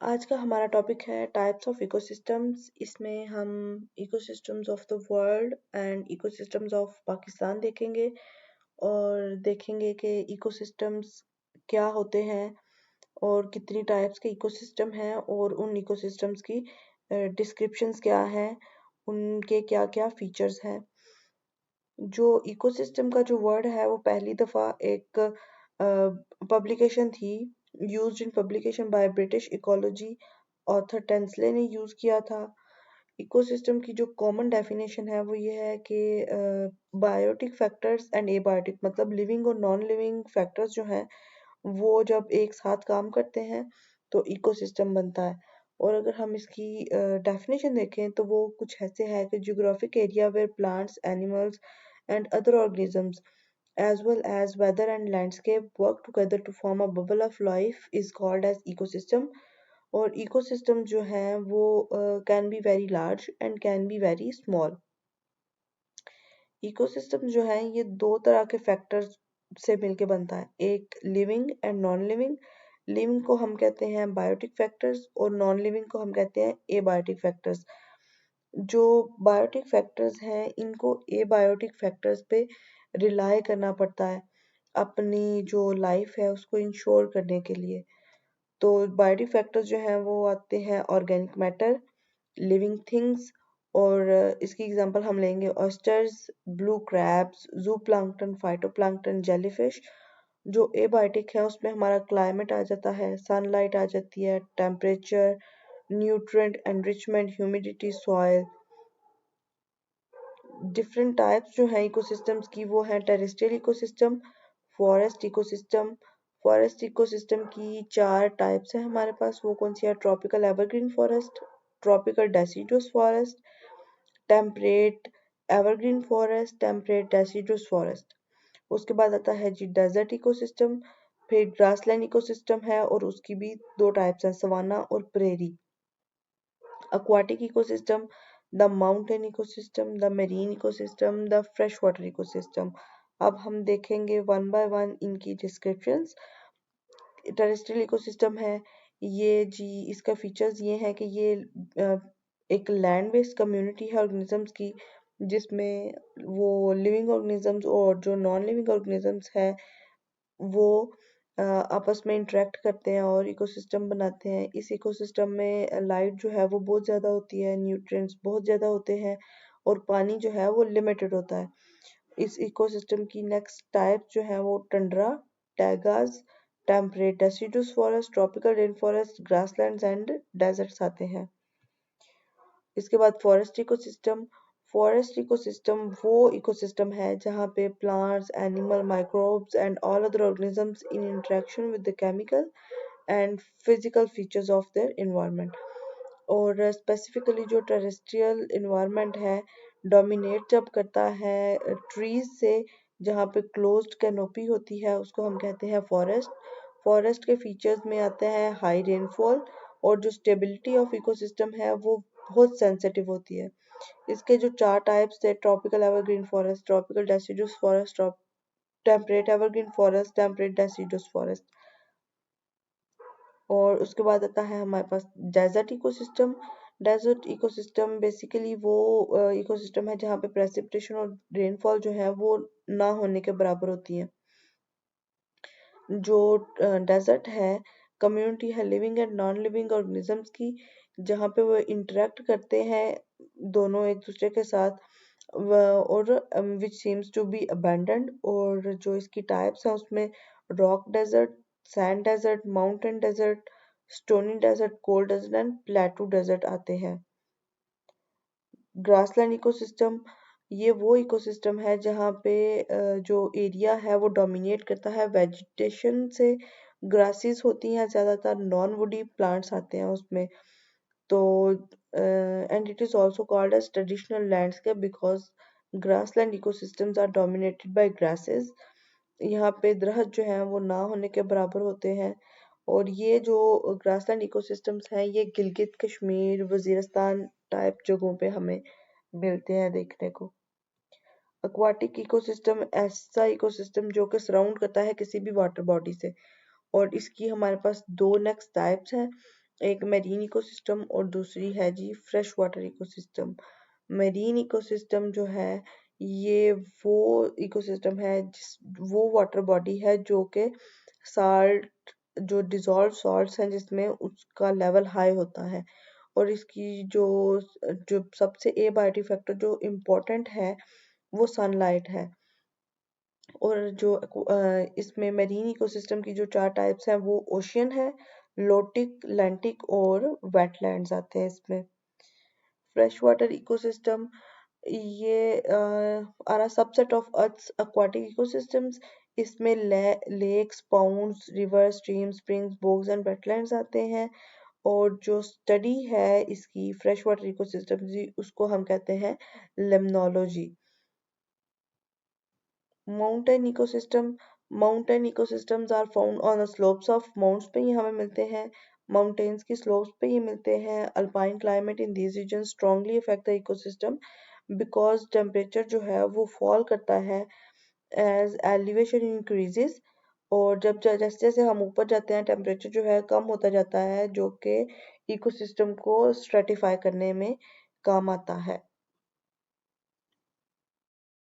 आज का हमारा टॉपिक है टाइप्स ऑफ इकोसिस्टम्स। इसमें हम ecosystems of the world and ecosystems of Pakistan देखेंगे और देखेंगे कि इकोसिस्टम्स क्या होते हैं और कितनी टाइप्स के इकोसिस्टम हैं और उन इकोसिस्टम्स की डिस्क्रिप्शंस क्या हैं, उनके क्या क्या फीचर्स हैं। जो इकोसिस्टम का जो वर्ड है वो पहली दफ़ा एक पब्लिकेशन थी, used in publication by British ecology author Tansley ने यूज़ किया था। इकोसिस्टम की जो कॉमन डेफिनेशन है वो ये है कि बायोटिक फैक्टर्स एंड एबायोटिक मतलब लिविंग और नॉन लिविंग फैक्टर्स जो हैं वो जब एक साथ काम करते हैं तो इकोसिस्टम बनता है। और अगर हम इसकी डेफिनेशन देखें तो वो कुछ ऐसे है कि geographic area where plants animals and other organisms as well as weather and landscape work together to form a bubble of life is called as ecosystem। और इकोसिस्टम जो है वो can be very large and can be very small. Ecosystem जो है ये दो तरह के फैक्टर्स से मिलके बनता है, एक living and non living. Living को हम कहते हैं बायोटिक फैक्टर्स और नॉन लिविंग को हम कहते हैं एबायोटिक फैक्टर्स। जो बायोटिक फैक्टर्स हैं इनको एबायोटिक फैक्टर्स पे रिलाय करना पड़ता है अपनी जो लाइफ है उसको इंश्योर करने के लिए। तो बायोटिक फैक्टर्स जो हैं वो आते हैं ऑर्गेनिक मैटर, लिविंग थिंग्स और इसकी एग्जांपल हम लेंगे ऑयस्टर्स, ब्लू क्रैब्स, जू प्लांक्टन, फाइटोप्लांक्टन, जेलीफिश। जो एबायोटिक है उसमें हमारा क्लाइमेट आ जाता है, सनलाइट आ जाती है, temperature, nutrient enrichment, humidity, soil. Different types जो हैं इकोसिस्टम्स की वो हैं terrestrial ecosystem, forest ecosystem. Forest ecosystem की चार टाइप्स हैं हमारे पास, वो कौन सी है? Tropical evergreen forest, tropical deciduous forest, temperate evergreen forest, temperate deciduous forest. उसके बाद आता है जी डेजर्ट इकोसिस्टम, फिर ग्रासलैंड इकोसिस्टम है और उसकी भी दो टाइप्स हैं, सवाना और prairie. aquatic ecosystem, the mountain ecosystem, the marine ecosystem, the freshwater ecosystem। अब हम देखेंगे वन बाय वन इनकी डिस्क्रिप्शंस। टेरेस्ट्रियल इकोसिस्टम है ये जी, इसका फीचर्स ये हैं कि ये एक लैंड बेस्ड कम्युनिटी है ऑर्गेनिजम्स की, जिसमें वो लिविंग ऑर्गेनिजम्स और जो नॉन लिविंग ऑर्गेनिजम्स है वो आपस में इंटरेक्ट करते हैं और इकोसिस्टम बनाते हैं। इस इकोसिस्टम में लाइट जो है वो बहुत ज़्यादा होती है, न्यूट्रिएंट्स बहुत ज़्यादा होते हैं और पानी जो है वो लिमिटेड होता है। इस इकोसिस्टम की नेक्स्ट टाइप जो है वो tundra, taigas, temperate deciduous forest, tropical rain forest, grasslands and deserts आते हैं। इसके बाद फॉरेस्ट इकोसिस्टम। फॉरेस्ट इकोसिस्टम वो इकोसिस्टम है जहाँ पे plants, animal, microbes and all other organisms in interaction with the chemical and physical features of their environment. और specifically जो टेरेस्ट्रियल इन्वायरमेंट है डोमिनेट जब करता है ट्रीज से, जहाँ पे क्लोज्ड कैनोपी होती है उसको हम कहते हैं फॉरेस्ट। फॉरेस्ट के फीचर्स में आते हैं हाई रेनफॉल और जो स्टेबिलिटी ऑफ इकोसिस्टम है वो बहुत सेंसिटिव होती है। इसके जो चार टाइप्स थे, tropical evergreen forest, tropical deciduous forest, temperate evergreen forest, temperate deciduous forest. और उसके बाद आता है हमारे पास desert ecosystem. Desert ecosystem basically वो इकोसिस्टम है जहाँ पे प्रेसिपिटेशन और रेनफॉल जो है वो ना होने के बराबर होती है। जो डेजर्ट है कम्युनिटी है living and non living organisms की, जहाँ पे वो इंटरेक्ट करते हैं दोनों एक दूसरे के साथ और which seems to be abandoned. और जो इसकी टाइप्स हैं उसमें rock desert, sand desert, mountain desert, stony desert, cold desert and plateau desert आते हैं। ग्रासलैंड इकोसिस्टम ये वो इकोसिस्टम है जहाँ पे जो एरिया है वो डोमिनेट करता है वेजिटेशन से, ग्रासेस होती हैं ज़्यादातर, नॉन वुडी प्लांट्स आते हैं उसमें। तो and it is also called as traditional landscape because grassland ecosystems are dominated by grasses. यहाँ पे दरख्त जो हैं वो ना होने के बराबर होते हैं। और ये जो ग्रासलैंड इकोसिस्टम्स हैं ये गिलगित कश्मीर, वजीरिस्तान टाइप जगहों पे हमें मिलते हैं देखने को। एक्वाटिक इकोसिस्टम ऐसा इकोसिस्टम जो कि सराउंड करता है किसी भी वाटर बॉडी से, और इसकी हमारे पास दो नेक्स्ट टाइप्स हैं। एक मेरीन इकोसिस्टम और दूसरी है जी fresh water ecosystem. Marine ecosystem जो है ये वो इकोसिस्टम है वो वाटर बॉडी है जो कि साल्ट जो डिजॉल्व सॉल्ट्स हैं जिसमें उसका लेवल हाई होता है। और इसकी जो जो सबसे ए बायोटिक फैक्टर जो इम्पोर्टेंट है वो सनलाइट है। और जो इसमें मेरीन इकोसिस्टम की जो चार टाइप्स हैं वो ओशियन है, लोटिक, लैंटिक और वेटलैंड्स आते हैं इसमें। फ्रेश वाटर इकोसिस्टम ये are a subset of earth's aquatic ecosystems. इसमें lakes, ponds, river, stream, springs, bogs and wetlands आते हैं। और जो स्टडी है इसकी फ्रेश वाटर इकोसिस्टम की उसको हम कहते हैं limnology. Mountain ecosystem mountain ecosystems are found on the slopes of mounts पे ही हमें मिलते हैं। माउंटेन्स की स्लोप्स पे ही मिलते हैं। Alpine climate in these region strongly affect the ecosystem because temperature जो है वो फॉल करता है एज एलिवेशन इंक्रीजेस। और जैसे जैसे हम ऊपर जाते हैं टेम्परेचर जो है कम होता जाता है जो कि इकोसिस्टम को स्ट्रेटिफाई करने में काम आता है।